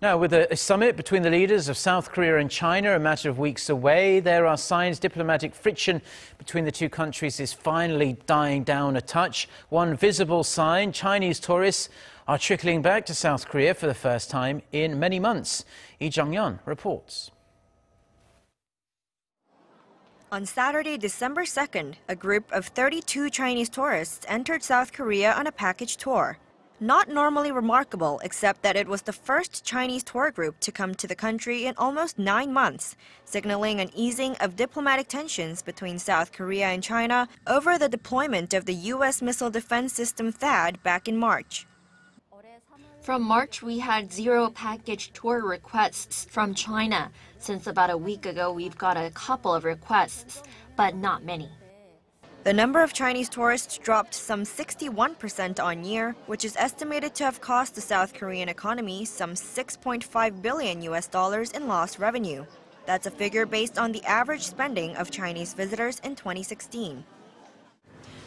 Now, with a summit between the leaders of South Korea and China a matter of weeks away, there are signs diplomatic friction between the two countries is finally dying down a touch. One visible sign, Chinese tourists are trickling back to South Korea for the first time in many months. Jeong-yeon reports. On Saturday, December 2nd, a group of 32 Chinese tourists entered South Korea on a package tour. Not normally remarkable, except that it was the first Chinese tour group to come to the country in almost 9 months, signaling an easing of diplomatic tensions between South Korea and China over the deployment of the U.S. missile defense system THAAD back in March. From March, we had 0 package tour requests from China. Since about a week ago, we've got a couple of requests, but not many. The number of Chinese tourists dropped some 61% on year, which is estimated to have cost the South Korean economy some $6.5 billion in lost revenue. That's a figure based on the average spending of Chinese visitors in 2016.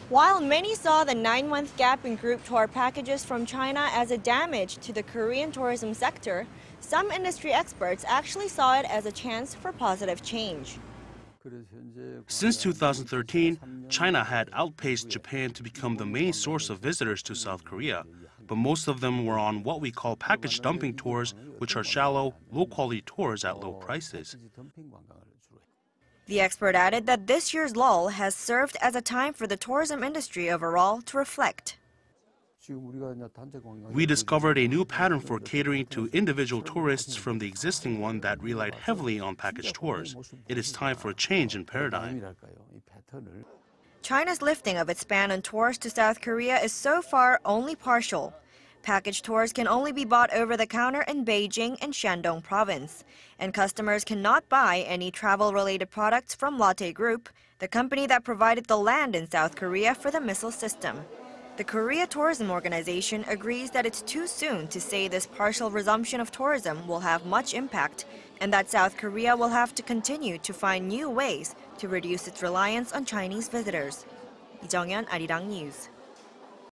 While many saw the 9-month gap in group tour packages from China as a damage to the Korean tourism sector, some industry experts actually saw it as a chance for positive change. Since 2013, China had outpaced Japan to become the main source of visitors to South Korea, but most of them were on what we call package dumping tours, which are shallow, low-quality tours at low prices. The expert added that this year's lull has served as a time for the tourism industry overall to reflect. We discovered a new pattern for catering to individual tourists from the existing one that relied heavily on package tours. It is time for a change in paradigm. China's lifting of its ban on tours to South Korea is so far only partial. Package tours can only be bought over the counter in Beijing and Shandong province, and customers cannot buy any travel-related products from Lotte Group, the company that provided the land in South Korea for the missile system. The Korea Tourism Organization agrees that it's too soon to say this partial resumption of tourism will have much impact, and that South Korea will have to continue to find new ways to reduce its reliance on Chinese visitors. Jeong-yeon, Arirang News.